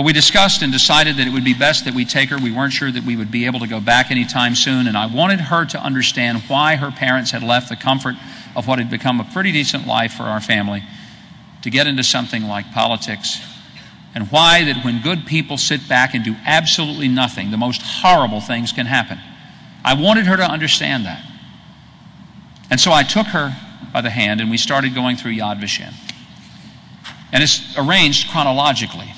But we discussed and decided that it would be best that we take her. We weren't sure that we would be able to go back anytime soon, and I wanted her to understand why her parents had left the comfort of what had become a pretty decent life for our family to get into something like politics, and why that when good people sit back and do absolutely nothing, the most horrible things can happen. I wanted her to understand that. And so I took her by the hand and we started going through Yad Vashem. And it's arranged chronologically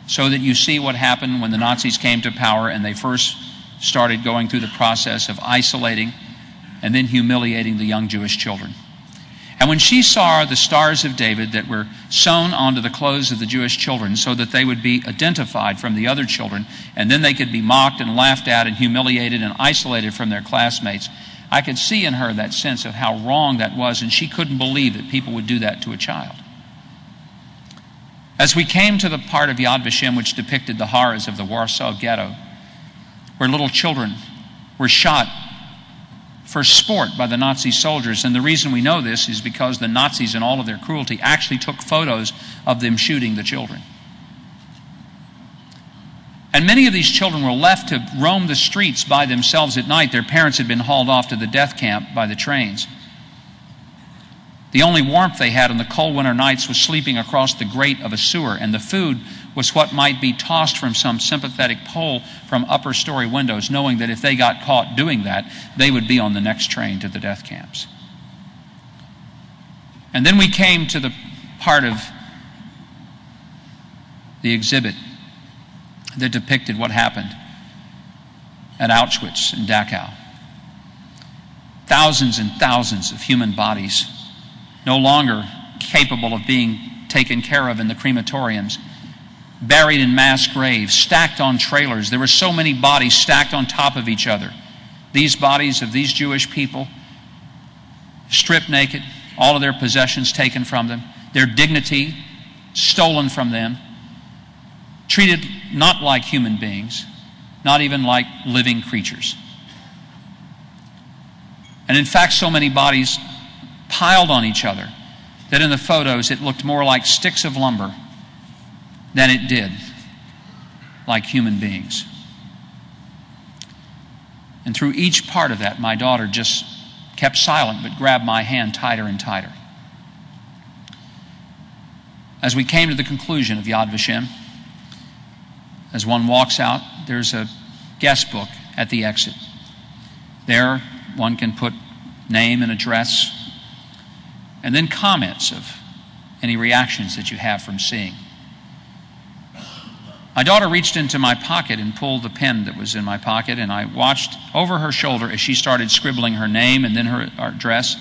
so that you see what happened when the Nazis came to power and they first started going through the process of isolating and then humiliating the young Jewish children. And when she saw the stars of David that were sewn onto the clothes of the Jewish children so that they would be identified from the other children, and then they could be mocked and laughed at and humiliated and isolated from their classmates, I could see in her that sense of how wrong that was, and she couldn't believe that people would do that to a child. As we came to the part of Yad Vashem which depicted the horrors of the Warsaw Ghetto, where little children were shot for sport by the Nazi soldiers, and the reason we know this is because the Nazis, in all of their cruelty, actually took photos of them shooting the children. And many of these children were left to roam the streets by themselves at night. Their parents had been hauled off to the death camp by the trains. The only warmth they had on the cold winter nights was sleeping across the grate of a sewer, and the food was what might be tossed from some sympathetic pole from upper story windows, knowing that if they got caught doing that, they would be on the next train to the death camps. And then we came to the part of the exhibit that depicted what happened at Auschwitz and Dachau. Thousands and thousands of human bodies, no longer capable of being taken care of in the crematoriums, buried in mass graves, stacked on trailers. There were so many bodies stacked on top of each other. These bodies of these Jewish people, stripped naked, all of their possessions taken from them, their dignity stolen from them, treated not like human beings, not even like living creatures. And in fact, so many bodies piled on each other that in the photos it looked more like sticks of lumber than it did like human beings. And through each part of that, my daughter just kept silent but grabbed my hand tighter and tighter. As we came to the conclusion of Yad Vashem, as one walks out, there's a guest book at the exit. There, one can put name and address, and then comments of any reactions that you have from seeing. My daughter reached into my pocket and pulled the pen that was in my pocket, and I watched over her shoulder as she started scribbling her name and then her address.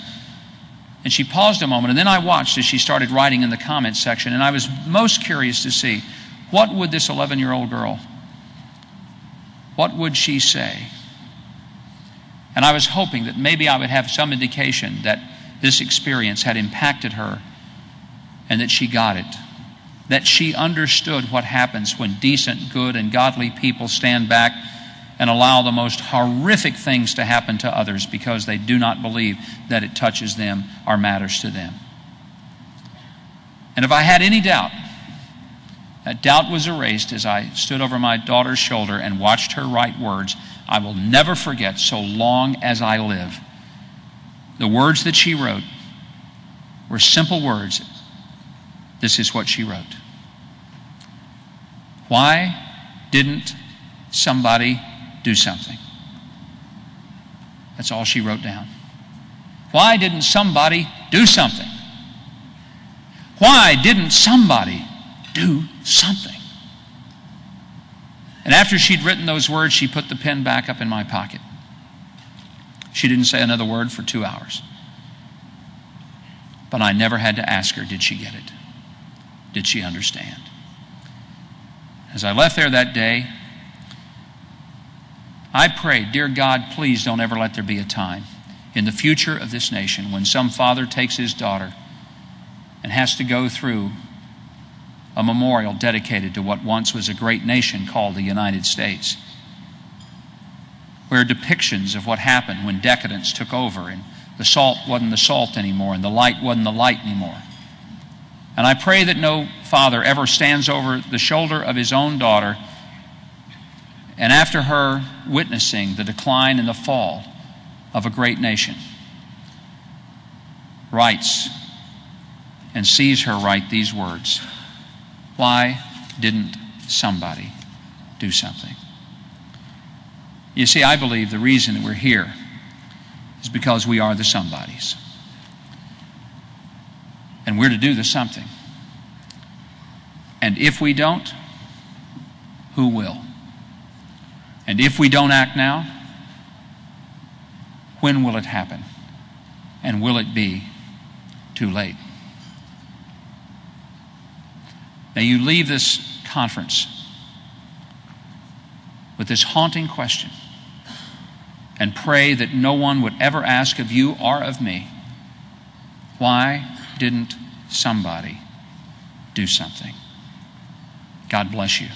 And she paused a moment, and then I watched as she started writing in the comments section, and I was most curious to see what would this 11-year-old girl, what would she say? And I was hoping that maybe I would have some indication that this experience had impacted her and that she got it, that she understood what happens when decent, good, and godly people stand back and allow the most horrific things to happen to others because they do not believe that it touches them or matters to them. And if I had any doubt, that doubt was erased as I stood over my daughter's shoulder and watched her write words I will never forget so long as I live. The words that she wrote were simple words. This is what she wrote. Why didn't somebody do something? That's all she wrote down. Why didn't somebody do something? Why didn't somebody do something? And after she'd written those words, she put the pen back up in my pocket. She didn't say another word for 2 hours. But I never had to ask her, did she get it? Did she understand? As I left there that day, I prayed, dear God, please don't ever let there be a time in the future of this nation when some father takes his daughter and has to go through a memorial dedicated to what once was a great nation called the United States, where depictions of what happened when decadence took over and the salt wasn't the salt anymore and the light wasn't the light anymore, And I pray that no father ever stands over the shoulder of his own daughter and after her witnessing the decline and the fall of a great nation, writes and sees her write these words, "Why didn't somebody do something?" You see, I believe the reason that we're here is because we are the somebodies. And we're to do the something. And if we don't, who will? And if we don't act now, when will it happen? And will it be too late? May you leave this conference with this haunting question and pray that no one would ever ask of you or of me, why didn't somebody do something? God bless you.